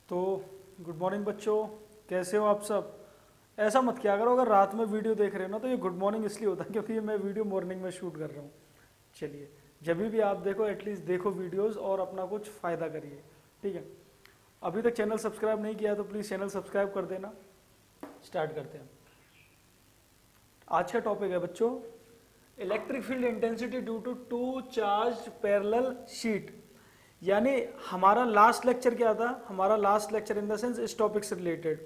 तो good morning बच्चों, कैसे हो आप सब। ऐसा मत किया करो, अगर रात में वीडियो देख रहे हो ना तो ये गुड मॉर्निंग इसलिए होता है क्योंकि ये मैं वीडियो मॉर्निंग में शूट कर रहा हूँ। चलिए, जब भी आप देखो एटलीस्ट देखो वीडियोस और अपना कुछ फ़ायदा करिए, ठीक है। अभी तक चैनल सब्सक्राइब नहीं किया तो प्लीज़ चैनल सब्सक्राइब कर देना। स्टार्ट करते हैं। आज का टॉपिक है बच्चों, electric field intensity due to two charge parallel sheet. यानी हमारा लास्ट लेक्चर क्या था, हमारा last lecture in the sense इस टॉपिक से रिलेटेड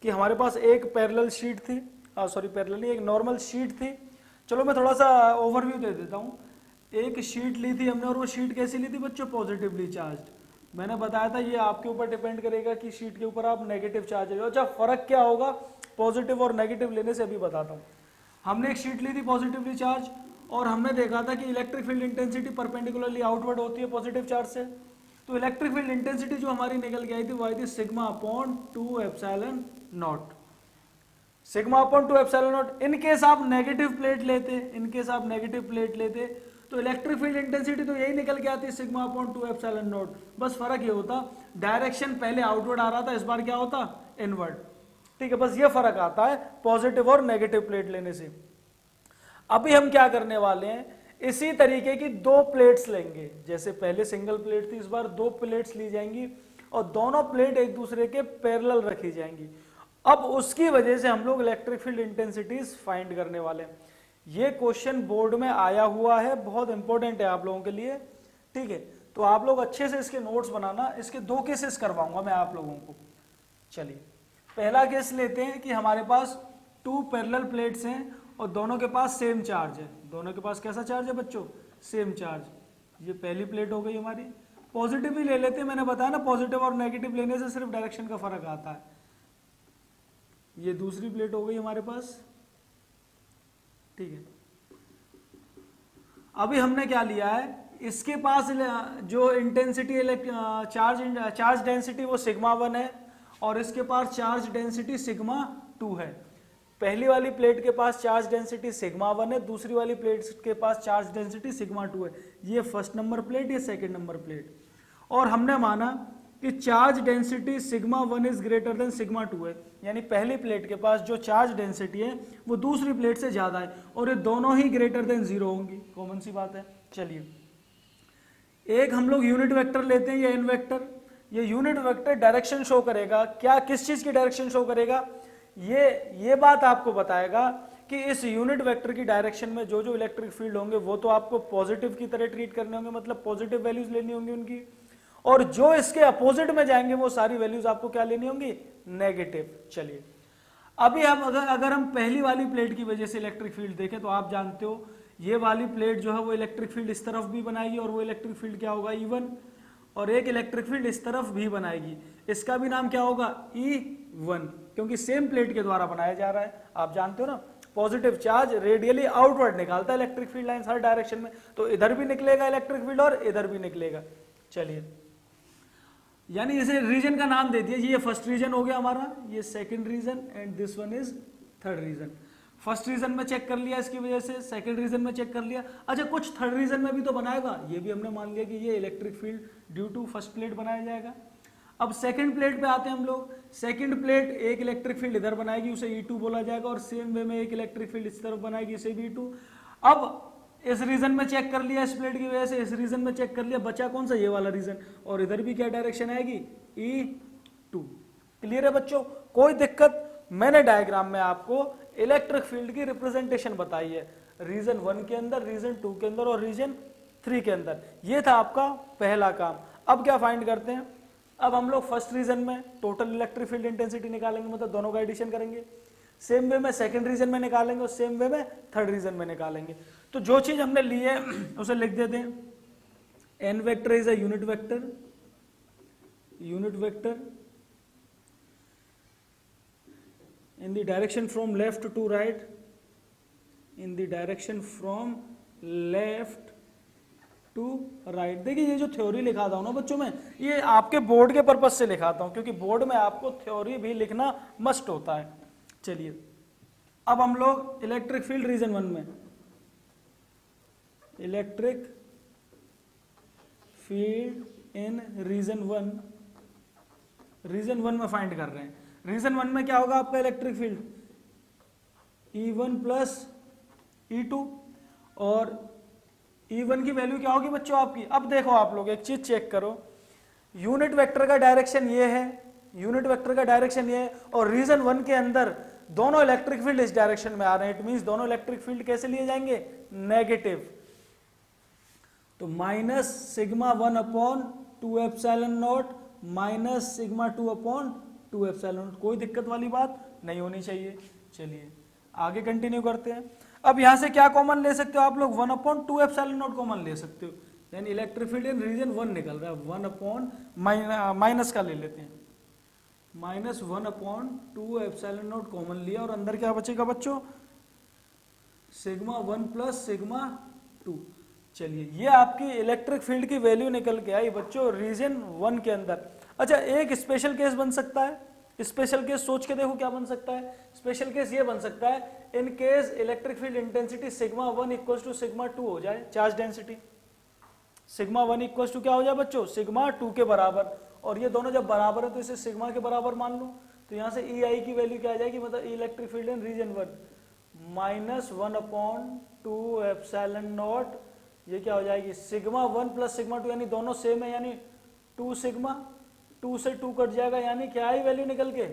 कि हमारे पास एक पैरेलल शीट थी, सॉरी पैरेलल नहीं, एक नॉर्मल शीट थी। चलो मैं थोड़ा सा ओवरव्यू दे देता हूँ। एक शीट ली थी हमने और वो शीट कैसी ली थी बच्चों, पॉजिटिवली चार्ज। मैंने बताया था ये आपके ऊपर डिपेंड करेगा कि शीट के ऊपर आप नेगेटिव चार्ज है। अच्छा, फर्क क्या होगा पॉजिटिव और नेगेटिव लेने से, अभी बताता हूँ। हमने एक शीट ली थी पॉजिटिवली चार्ज और हमने देखा था कि electric field intensity perpendicularly outward होती है पॉजिटिव चार्ज से। तो इलेक्ट्रिक फील्ड इंटेंसिटी जो हमारी निकल के आई थी वो आई थी sigma upon 2 epsilon naught. Sigma upon 2 epsilon not. In case आप नेगेटिव प्लेट लेते, तो इलेक्ट्रिक फील्ड इंटेंसिटी तो यही निकल के आती सिग्मा अपॉन 2 एप्सिलॉन नॉट। बस फर्क ये होता डायरेक्शन पहले आउटवर्ड आ रहा था, इस बार क्या होता इनवर्ड। ठीक है, बस ये फर्क आता है पॉजिटिव और नेगेटिव प्लेट लेने से। अभी हम क्या करने वाले हैं, इसी तरीके की दो प्लेट्स लेंगे। जैसे पहले सिंगल प्लेट थी, इस बार दो प्लेट्स ली जाएंगी और दोनों प्लेट एक दूसरे के पैरेलल रखी जाएंगी। अब उसकी वजह से हम लोग इलेक्ट्रिक फील्ड इंटेंसिटीज फाइंड करने वाले हैं। ये क्वेश्चन बोर्ड में आया हुआ है, बहुत इंपॉर्टेंट है आप लोगों के लिए, ठीक है। तो आप लोग अच्छे से इसके नोट्स बनाना। इसके दो केसेस करवाऊंगा मैं आप लोगों को। चलिए, पहला केस लेते हैं कि हमारे पास टू पैरेलल प्लेट्स हैं और दोनों के पास सेम चार्ज है। दोनों के पास कैसा चार्ज है बच्चों, सेम चार्ज। ये पहली प्लेट हो गई हमारी। पॉजिटिव ही ले लेते हैं, मैंने बताया ना पॉजिटिव और नेगेटिव लेने से सिर्फ डायरेक्शन का फर्क आता है। ये दूसरी प्लेट हो गई हमारे पास, ठीक है। अभी हमने क्या लिया है, इसके पास जो इंटेंसिटी चार्ज डेंसिटी वो सिग्मा 1 है और इसके पास चार्ज डेंसिटी सिग्मा 2 है। पहली वाली प्लेट के पास चार्ज डेंसिटी सिग्मा 1 है, दूसरी वाली प्लेट के पास चार्ज डेंसिटी सिग्मा 2 है। ये फर्स्ट नंबर प्लेट, ये सेकंड नंबर प्लेट। और हमने माना कि charge density sigma 1 is greater than sigma 2 है, यानी पहली प्लेट के पास जो चार्ज डेंसिटी है वो दूसरी प्लेट से ज्यादा है और ये दोनों ही ग्रेटर देन 0 होंगी, कॉमन सी बात है। चलिए, एक हम लोग यूनिट वेक्टर लेते हैं, ये एन वेक्टर। ये यूनिट वेक्टर डायरेक्शन शो करेगा, क्या किस चीज की डायरेक्शन शो करेगा, ये बात आपको बताएगा कि इस यूनिट वेक्टर की डायरेक्शन में जो जो इलेक्ट्रिक फील्ड होंगे वो तो आपको पॉजिटिव की तरह ट्रीट करने होंगे, मतलब पॉजिटिव वैल्यूज लेनी होंगी उनकी, और जो इसके अपोजिट में जाएंगे वो सारी वैल्यूज आपको क्या लेनी होंगी, नेगेटिव। चलिए, अभी हम अगर हम पहली वाली प्लेट की वजह से इलेक्ट्रिक फील्ड देखें तो आप जानते हो ये वाली प्लेट जो है वो इलेक्ट्रिक फील्ड इस तरफ भी बनाएगी और वो इलेक्ट्रिक फील्ड क्या होगा, E1, और एक इलेक्ट्रिक फील्ड इस तरफ भी बनाएगी, इसका भी नाम क्या होगा, E1, क्योंकि सेम प्लेट के द्वारा बनाया जा रहा है। आप जानते हो ना पॉजिटिव चार्ज रेडियली आउटवर्ड निकालता है इलेक्ट्रिक फील्ड लाइंस हर डायरेक्शन में, तो इधर भी निकलेगा इलेक्ट्रिक फील्ड और इधर भी निकलेगा। चलिए, यानी इसे रीजन का नाम दे दिया, ये फर्स्ट रीजन हो गया हमारा, ये second region and this one is third region. First region में चेक कर लिया इसकी वजह से, सेकंड रीजन में चेक कर लिया। अच्छा, कुछ थर्ड रीजन में भी तो बनाएगा, ये भी हमने मान लिया कि ये electric field due to first plate बनाया जाएगा। अब सेकंड प्लेट पे आते हैं हम लोग। सेकंड प्लेट एक इलेक्ट्रिक फील्ड इधर बनाएगी, उसे E2 बोला जाएगा, और सेम वे में एक इलेक्ट्रिक फील्ड इस तरफ बनाएगी, इसे भी E2। अब इस रीजन में चेक कर लिया, इस प्लेट की वजह से इस रीजन में चेक कर लिया, बचा कौन सा, ये वाला रीजन, और इधर भी क्या डायरेक्शन आएगी, E2। क्लियर है बच्चों, कोई दिक्कत। मैंने डायग्राम में आपको इलेक्ट्रिक फील्ड की रिप्रेजेंटेशन बताई है, रीजन 1 के अंदर, रीजन 2 के अंदर और रीजन 3 के अंदर। ये था आपका पहला काम। अब क्या फाइंड करते हैं, अब हम लोग फर्स्ट रीजन में टोटल इलेक्ट्रिक फील्ड इंटेंसिटी निकालेंगे, मतलब दोनों का एडिशन करेंगे। सेम वे में सेकंड रीजन में निकालेंगे और सेम वे में थर्ड रीजन में निकालेंगे। तो जो चीज हमने ली है उसे लिख देते हैं, n vector is a unit vector, unit vector in the direction from left to right, in the direction from left to right। देखिए, ये जो थ्योरी लिखाता हूं ना बच्चों में, ये आपके बोर्ड के पर्पज से लिखाता हूं क्योंकि बोर्ड में आपको थ्योरी भी लिखना मस्ट होता है। चलिए, अब हम लोग इलेक्ट्रिक फील्ड रीजन 1 में, electric field in region 1 region 1 में फाइंड कर रहे हैं। रीजन 1 में क्या होगा आपका electric field E1 plus E2 और E1 की वैल्यू क्या होगी बच्चों आपकी। अब देखो आप लोग एक चीज चेक करो, यूनिट वेक्टर का डायरेक्शन ये है, यूनिट वेक्टर का डायरेक्शन ये है और रीजन 1 के अंदर दोनों इलेक्ट्रिक फील्ड इस डायरेक्शन में आ रहे हैं। इट मींस दोनों इलेक्ट्रिक फील्ड कैसे लिए जाएंगे, नेगेटिव। तो minus sigma 1 upon 2 epsilon not minus sigma 2 upon 2 epsilon not. कोई दिक्कत वाली बात नहीं होनी चाहिए। चलिए आगे कंटिन्यू करते हैं। अब यहां से क्या कॉमन ले सकते हो आप लोग, 1 अपॉन 2 एप्सिलॉन नॉट कॉमन ले सकते हो, यानी इलेक्ट्रिक फील्ड इन रीजन 1 निकल रहा है। 1 अपॉन माइनस का ले लेते हैं, minus 1 upon 2 epsilon not common लिया और अंदर क्या बचेगा बच्चों, सिग्मा 1 प्लस सिग्मा 2। चलिए ये आपकी इलेक्ट्रिक फील्ड की वैल्यू निकल के आई बच्चों रीजन 1 के अंदर। अच्छा एक स्पेशल केस बन सकता है, स्पेशल केस सोच के देखो क्या बन सकता है। स्पेशल केस ये बन सकता है in case electric field intensity sigma 1 equal to sigma 2 हो जाए, charge density sigma 1 equal to क्या हो जाए बच्चों, सिग्मा 2 के बराबर। और ये दोनों जब बराबर है तो इसे सिग्मा के बराबर मान लो। तो यहां से ई आई की वैल्यू क्या आ जाएगी, मतलब electric field in region 1 minus 1 upon 2 epsilon naught, ये क्या हो जाएगी सिग्मा 1 प्लस सिग्मा 2, यानी दोनों सेम है, यानी 2 सिग्मा, 2 से 2 कट जाएगा, यानी क्या आई वैल्यू निकल के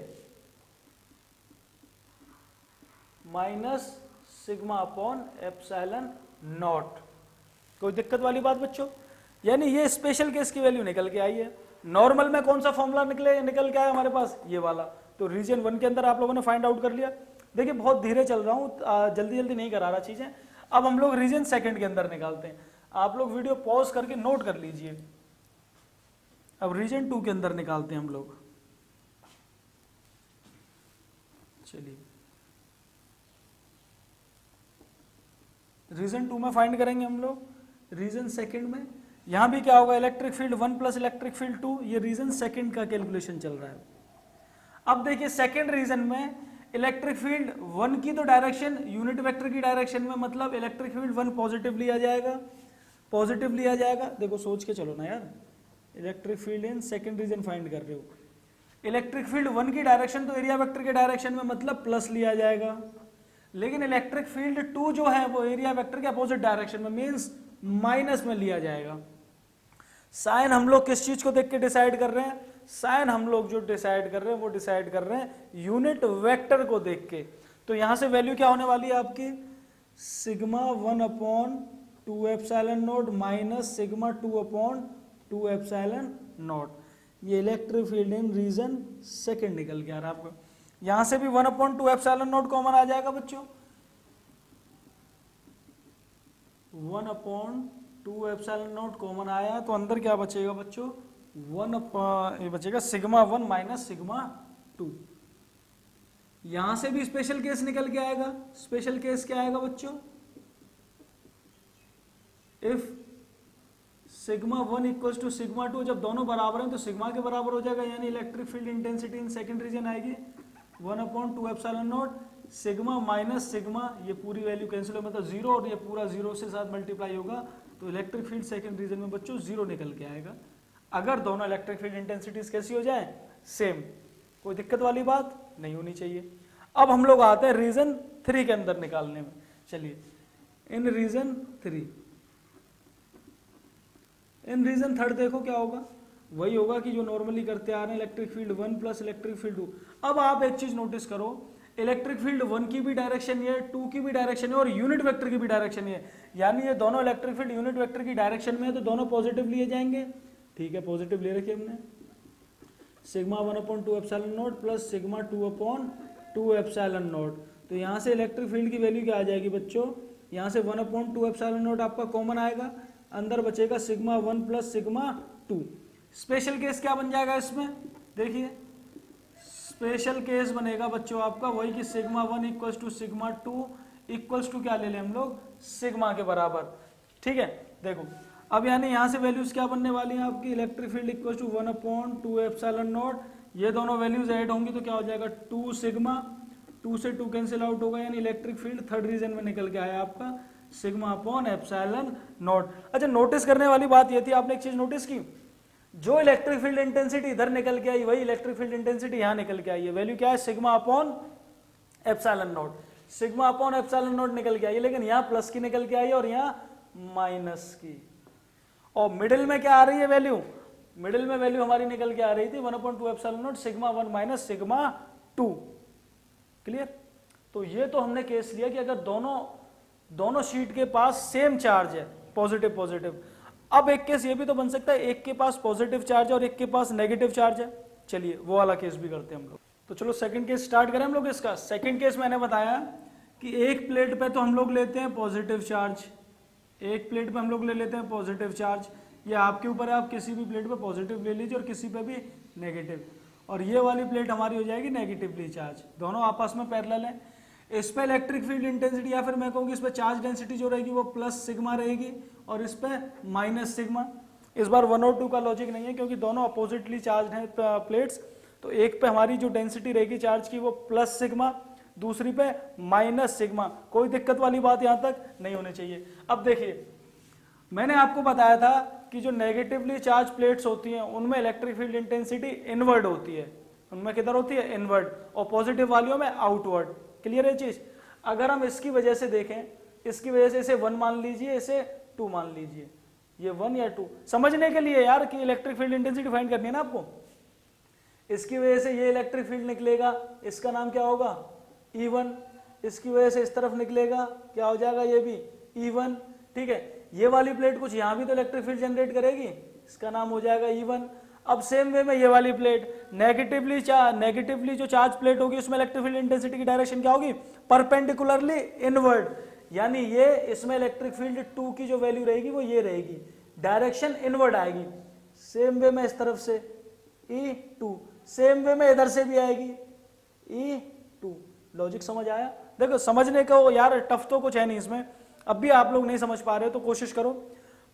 minus sigma upon epsilon not. कोई दिक्कत वाली बात बच्चों, यानी ये स्पेशल केस की वैल्यू निकल के आई है। नॉर्मल में कौन सा फॉर्मूला निकल के आया हमारे पास, ये वाला। तो रीजन 1 के अंदर आप लोगों ने फाइंड आउट कर लिया। देखिए बहुत धीरे चल रहा हूँ, जल्दी जल्दी नहीं करा रहा चीजें। अब हम लोग रीजन 2 के अंदर निकालते हैं। आप लोग वीडियो पॉज करके नोट कर लीजिए। अब रीजन 2 के अंदर निकालते हैं हम लोग। चलिए रीजन 2 में फाइंड करेंगे हम लोग। रीजन 2 में यहां भी क्या होगा, electric field 1 plus electric field 2, ये रीजन 2 का कैलकुलेशन चल रहा है। अब देखिए सेकंड रीजन में इलेक्ट्रिक फील्ड 1 की तो डायरेक्शन यूनिट वेक्टर की डायरेक्शन में, मतलब इलेक्ट्रिक फील्ड 1 पॉजिटिव लिया जाएगा, पॉजिटिव लिया जाएगा। देखो सोच के चलो ना यार, electric field in second region find कर रहे हो, इलेक्ट्रिक फील्ड 1 की डायरेक्शन तो एरिया वेक्टर के डायरेक्शन में, मतलब प्लस लिया जाएगा। लेकिन इलेक्ट्रिक फील्ड 2 जो है वो एरिया वेक्टर के अपोजिट डायरेक्शन में, मींस माइनस में लिया जाएगा। साइन हम लोग किस चीज को देख के डिसाइड कर रहे हैं, साइन हम लोग जो डिसाइड कर रहे हैं वो डिसाइड कर रहे हैं यूनिट वेक्टर को देख के। तो यहां से वैल्यू क्या होने वाली है आपकी, sigma 1 upon 2 epsilon not minus sigma 2 upon 2 epsilon naught. ये इलेक्ट्रिक फील्ड इन रीजन 2 निकल के आ रहा है आपको। यहां से भी 1 अपॉन 2 एप्सिलॉन नॉट कॉमन आ जाएगा बच्चों, 1 अपॉन 2 एप्सिलॉन नॉट कॉमन आया, तो अंदर क्या बचेगा बच्चों, 1 ये बचेगा सिग्मा 1 माइनस सिग्मा 2। यहां से भी स्पेशल केस निकल के आएगा। स्पेशल केस क्या आएगा बच्चों, if sigma 1 equals to sigma 2, जब दोनों बराबर हैं तो सिग्मा के बराबर हो जाएगा, यानी electric field intensity in second region आएगी 1 upon 2 epsilon naught sigma minus sigma, ये पूरी वैल्यू कैंसिल हो, मतलब 0 और ये पूरा 0 से साथ मल्टीप्लाई होगा, तो इलेक्ट्रिक फील्ड सेकंड रीजन में बच्चों 0 निकल के आएगा, अगर दोनों इलेक्ट्रिक फील्ड इंटेंसिटीज कैसी हो जाए, सेम। कोई दिक्कत वाली बात नहीं होनी चाहिए। अब हम लोग आते हैं रीजन 3 के अंदर निकालने में। चलिए इन रीजन 3, इन रीजन 3 देखो क्या होगा, वही होगा कि जो नॉर्मली करते आ रहे हैं, electric field 1 plus electric field 2। अब आप एक चीज नोटिस करो, इलेक्ट्रिक फील्ड 1 की भी डायरेक्शन ये, 2 की भी डायरेक्शन है और यूनिट वेक्टर की भी डायरेक्शन ये, यानी ये दोनों इलेक्ट्रिक फील्ड यूनिट वेक्टर की डायरेक्शन में है, तो दोनों पॉजिटिव लिए जाएंगे। ठीक है, पॉजिटिव ले रखिए हमने, sigma 1 upon 2 epsilon naught plus sigma 2 upon 2 epsilon not. तो यहाँ से इलेक्ट्रिक फील्ड की वैल्यू क्या आ जाएगी बच्चों, यहाँ से 1 अपॉन 2 एप्सिलॉन नॉट आपका कॉमन आएगा, अंदर बचेगा sigma 1 plus sigma 2। Special case क्या बन जाएगा इसमें, देखिए स्पेशल केस बनेगा बच्चों आपका वही कि sigma 1 equals to sigma 2 equals to क्या ले लें हम लोग, सिग्मा के बराबर। ठीक है, देखो अब यानी यहाँ से वैल्यूज क्या बनने वाली हैं आपकी, electric field equals to 1 upon 2 epsilon naught, ये दोनों वैल्यूज ऐड होंगी तो क्या हो जाएगा 2 सिग्मा, 2 से 2 कैंसिल आउट होगा, यानी इलेक्ट्रिक फील्ड थर्ड रीजन में निकल के आया आपका सिग्मा अपॉन एप्सिलॉन नॉट। अच्छा नोटिस करने वाली बात ये थी, आपने एक चीज नोटिस की, जो इलेक्ट्रिक फील्ड इंटेंसिटी इधर निकल के आई वही इलेक्ट्रिक फील्ड इंटेंसिटी यहां निकल के आई है। वैल्यू क्या है? Sigma upon epsilon naught. Sigma upon epsilon not निकल के आई है, लेकिन यहां प्लस की निकल के आई है और यहां माइनस की। और मिडिल में क्या आ रही है वैल्यू? मिडिल में वैल्यू हमारी निकल के आ रही थी 1/2 epsilon naught sigma 1 minus sigma 2। Clear? तो ये तो हमने केस लिया कि अगर दोनों शीट के पास सेम चार्ज है, पॉजिटिव पॉजिटिव। अब एक केस ये भी तो बन सकता है एक के पास पॉजिटिव चार्ज है और एक के पास नेगेटिव चार्ज है। चलिए वो वाला केस भी करते हैं हम लोग। तो चलो सेकंड केस स्टार्ट करें हम लोग इसका। सेकंड केस मैंने बताया कि एक प्लेट पे तो हम लोग लेते हैं पॉजिटिव चार्ज, एक प्लेट पे हम लोग ले लेते हैं पॉजिटिव चार्ज। ये आपके ऊपर है, आप किसी भी प्लेट पे पॉजिटिव ले लीजिए और किसी पे भी नेगेटिव। और ये वाली प्लेट हमारी हो जाएगी नेगेटिवली चार्ज, दोनों आपस में पैरेलल है। इस पे इलेक्ट्रिक फील्ड इंटेंसिटी या फिर मैं कहूँगी इस पे चार्ज डेंसिटी जो रहेगी वो प्लस सिग्मा रहेगी और इस पे माइनस सिग्मा। इस बार 1 और 2 का लॉजिक नहीं है क्योंकि दोनों अपोजिटली चार्ज हैं प्लेट्स। तो एक पे हमारी जो डेंसिटी रहेगी चार्ज की वो प्लस सिग्मा, दूसरी पे माइनस सिग्मा। कोई दिक्कत वाली बात यहाँ तक नहीं होनी चाहिए। अब देखिए मैंने आपको बताया था कि जो नेगेटिवली चार्ज प्लेट्स होती हैं उनमें इलेक्ट्रिक फील्ड इंटेंसिटी इनवर्ड होती है। उनमें किधर होती है? इनवर्ड। और पॉजिटिव वालियों में आउटवर्ड। क्लियर है चीज? अगर हम इसकी वजह से देखें, इसकी वजह से इसे 1 मान लीजिए, इसे 2 मान लीजिए, ये 1 या 2 समझने के लिए यार कि इलेक्ट्रिक फील्ड इंटेंसिटी फाइंड करनी है ना आपको। इसकी वजह से ये इलेक्ट्रिक फील्ड निकलेगा, इसका नाम क्या होगा? E1। इसकी वजह से इस तरफ निकलेगा, क्या हो जाएगा? ये भी E1। ठीक है, ये वाली प्लेट कुछ यहां भी तो इलेक्ट्रिक फील्ड जनरेट करेगी, इसका नाम हो जाएगा E1। अब सेम वे में ये वाली प्लेट नेगेटिवली जो चार्ज प्लेट होगी उसमें इलेक्ट्रिक फील्ड इंटेंसिटी की डायरेक्शन क्या होगी? Perpendicularly inward. यानी ये इसमें इलेक्ट्रिक फील्ड 2 की जो वैल्यू रहेगी वो ये रहेगी, डायरेक्शन इनवर्ड आएगी। सेम वे में इस तरफ से E2, सेम वे में इधर से भी आएगी E2। लॉजिक समझ आया? देखो समझने को यार टफ तो कुछ है नहीं इसमें, अब भी आप लोग नहीं समझ पा रहे हो तो कोशिश करो।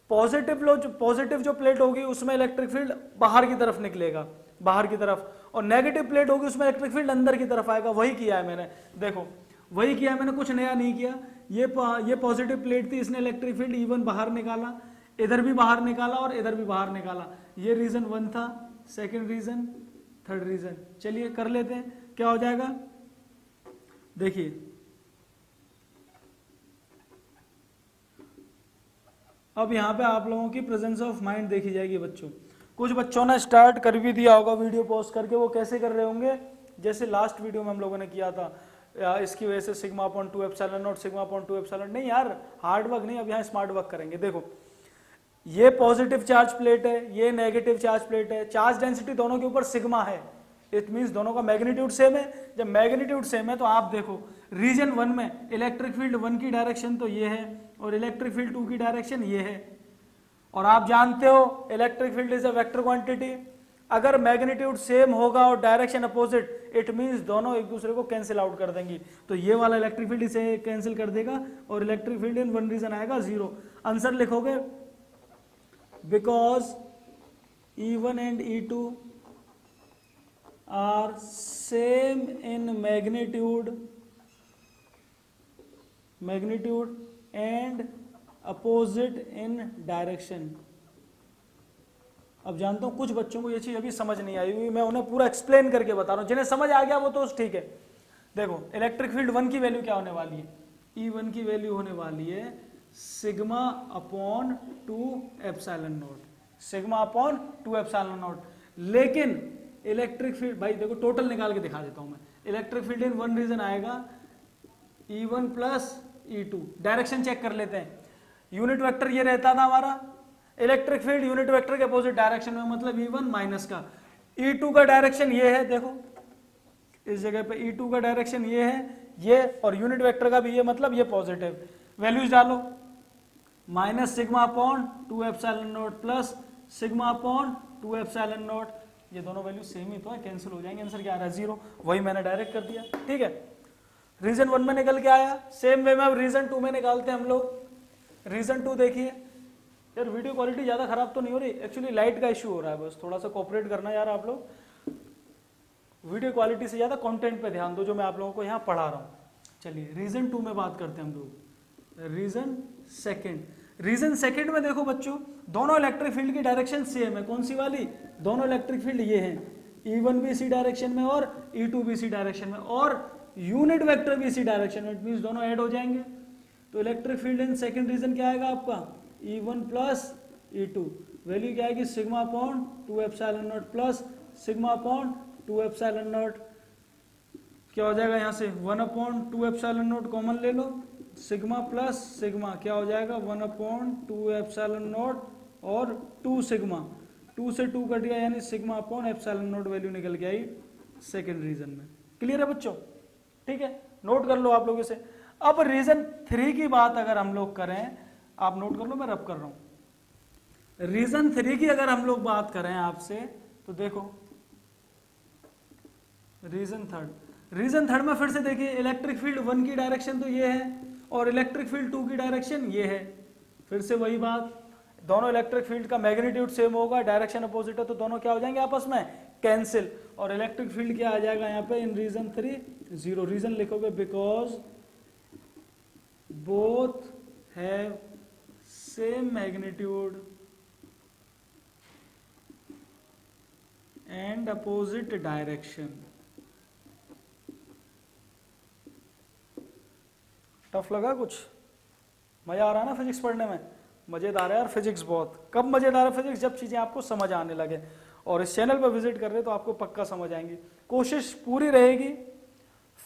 पॉजिटिव जो प्लेट होगी उसमें इलेक्ट्रिक फील्ड बाहर की तरफ निकलेगा, बाहर की तरफ, और नेगेटिव प्लेट होगी उसमें इलेक्ट्रिक फील्ड अंदर की तरफ आएगा। वही किया है मैंने, देखो वही किया है मैंने, कुछ नया नहीं किया। ये पॉजिटिव प्लेट थी, इसने इलेक्ट्रिक फील्ड E1 बाहर निकाला, इधर भी बाहर निकाला और इधर भी बाहर निकाला। ये रीजन 1 था, सेकेंड रीजन, थर्ड रीजन। चलिए कर लेते हैं, क्या हो जाएगा? देखिए अब यहाँ पे आप लोगों की प्रेजेंस ऑफ माइंड देखी जाएगी बच्चों। कुछ बच्चों ने स्टार्ट कर भी दिया होगा वीडियो पॉज करके। वो कैसे कर रहे होंगे? जैसे लास्ट वीडियो में हम लोगों ने किया था, इसकी वजह से sigma upon 2 epsilon naught, sigma upon 2 epsilon. नहीं यार, हार्ड वर्क नहीं, अब यहाँ स्मार्ट वर्क करेंगे। देखो ये पॉजिटिव चार्ज प्लेट है, ये नेगेटिव चार्ज प्लेट है, चार्ज डेंसिटी दोनों के ऊपर सिग्मा है, इट मीन्स दोनों का मैग्नीट्यूड सेम है। जब मैग्नीट्यूड सेम है तो आप देखो रीजन 1 में इलेक्ट्रिक फील्ड 1 की डायरेक्शन तो ये है और इलेक्ट्रिक फील्ड 2 की डायरेक्शन ये है। और आप जानते हो electric field is a vector quantity. अगर मैग्नीट्यूड सेम होगा और डायरेक्शन अपोजिट, इट मीन्स दोनों एक दूसरे को कैंसिल आउट कर देंगी। तो ये वाला इलेक्ट्रिक फील्ड इसे कैंसिल कर देगा और इलेक्ट्रिक फील्ड इन 1 रीजन आएगा 0। आंसर लिखोगे because E1 and E2 are same in magnitude and opposite in direction। अब जानता हूं कुछ बच्चों को ये चीज अभी समझ नहीं आई हुई, मैं उन्हें पूरा एक्सप्लेन करके बता रहा हूं। जिन्हें समझ आ गया वो तो ठीक है। देखो इलेक्ट्रिक फील्ड 1 की वैल्यू क्या होने वाली है? E1 की वैल्यू होने वाली है sigma upon 2 epsilon naught, sigma upon 2 epsilon not. लेकिन इलेक्ट्रिक फील्ड, भाई देखो टोटल निकाल के दिखा देता हूं मैं। इलेक्ट्रिक फील्ड इन 1 रीजन आएगा E1 plus E2। Direction check कर लेते हैं। यूनिट वेक्टर ये रहता था हमारा, इलेक्ट्रिक फील्ड यूनिट वेक्टर के अपोजिट डायरेक्शन में, मतलब E1 माइनस का। E2 का डायरेक्शन ये है, देखो इस जगह पे E2 का डायरेक्शन ये है, ये, और यूनिट वेक्टर का भी ये, मतलब ये पॉजिटिव। वैल्यूज डालो, minus sigma upon 2 epsilon naught plus sigma upon 2 epsilon naught. ये दोनों वैल्यू सेम ही तो है, कैंसिल हो जाएंगे। आंसर क्या आ रहा है? 0। वही मैंने डायरेक्ट कर दिया, ठीक है। रीजन 1 में निकल के आया, सेम वे में अब रीजन 2 में निकालते हैं हम लोग। रीजन 2 देखिए यार, वीडियो क्वालिटी ज्यादा खराब तो नहीं हो रही, एक्चुअली लाइट का इश्यू हो रहा है, बस थोड़ा सा कोऑपरेट करना यार आप लोग। वीडियो क्वालिटी से ज्यादा कंटेंट पे ध्यान दो जो मैं आप लोगों को यहाँ पढ़ा रहा हूँ। चलिए रीजन 2 में बात करते हैं हम लोग। रीजन सेकेंड, रीजन सेकंड में देखो बच्चों, दोनों इलेक्ट्रिक फील्ड की डायरेक्शन सेम है। कौन सी वाली? दोनों इलेक्ट्रिक फील्ड ये हैं, E1 भी इसी डायरेक्शन में और E2 भी इसी डायरेक्शन में, और यूनिट वेक्टर भी इसी डायरेक्शन में, इट मीन्स दोनों ऐड हो जाएंगे। तो electric field in second region क्या आएगा आपका? E1 प्लस E2, वैल्यू क्या आएगी? Sigma upon 2 epsilon naught plus sigma upon 2 epsilon naught. क्या हो जाएगा यहाँ से? 1 अपॉन 2 एप्सिलॉन नॉट कॉमन ले लो, सिग्मा प्लस सिग्मा क्या हो जाएगा? 1 अपॉन 2 एप्सिलॉन नॉट और 2 सिग्मा, 2 से 2 कट गया यानी sigma upon epsilon not value निकल के आई सेकंड रीजन में। क्लियर है बच्चों? ठीक है, नोट कर लो आप लोगों से। अब रीजन 3 की बात अगर हम लोग करें, आप नोट कर लो, मैं रब कर रहा हूं। रीजन 3 की अगर हम लोग बात करें आपसे, तो देखो रीजन थर्ड में फिर से देखिए, इलेक्ट्रिक फील्ड 1 की डायरेक्शन तो ये है और इलेक्ट्रिक फील्ड 2 की डायरेक्शन ये है। फिर से वही बात, दोनों इलेक्ट्रिक फील्ड का मैग्नीट्यूड सेम होगा, डायरेक्शन अपोजिट है, तो दोनों क्या हो जाएंगे आपस में? कैंसिल। और इलेक्ट्रिक फील्ड क्या आ जाएगा यहाँ पे इन रीजन 3? 0। रीजन लिखोगे because both have same magnitude and opposite direction. Tough लगा कुछ? मजा आ रहा है ना फिजिक्स पढ़ने में? मजेदार है यार फिजिक्स बहुत। कब मजेदार है फिजिक्स? जब चीजें आपको समझ आने लगे। और इस चैनल पर विजिट कर रहे तो आपको पक्का समझ आएंगी, कोशिश पूरी रहेगी।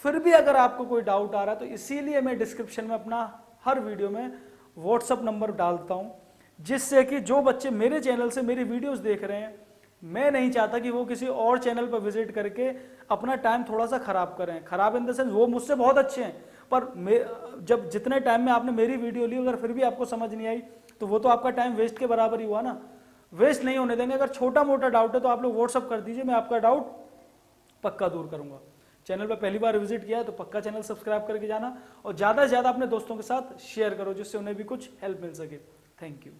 फिर भी अगर आपको कोई डाउट आ रहा है तो इसीलिए मैं डिस्क्रिप्शन में अपना हर वीडियो में व्हाट्सअप नंबर डालता हूं, जिससे कि जो बच्चे मेरे चैनल से मेरी वीडियोस देख रहे हैं, मैं नहीं चाहता कि वो किसी और चैनल पर विजिट करके अपना टाइम थोड़ा सा खराब करें। खराब इन द सेंस, वो मुझसे बहुत अच्छे हैं, पर जब जितने टाइम में आपने मेरी वीडियो ली अगर फिर भी आपको समझ नहीं आई तो वो तो आपका टाइम वेस्ट के बराबर ही हुआ ना। वेस्ट नहीं होने देंगे। अगर छोटा मोटा डाउट है तो आप लोग व्हाट्सअप कर दीजिए, मैं आपका डाउट पक्का दूर करूंगा। चैनल पर पहली बार विजिट किया है तो पक्का चैनल सब्सक्राइब करके जाना और ज़्यादा से ज़्यादा अपने दोस्तों के साथ शेयर करो, जिससे उन्हें भी कुछ हेल्प मिल सके। Thank you.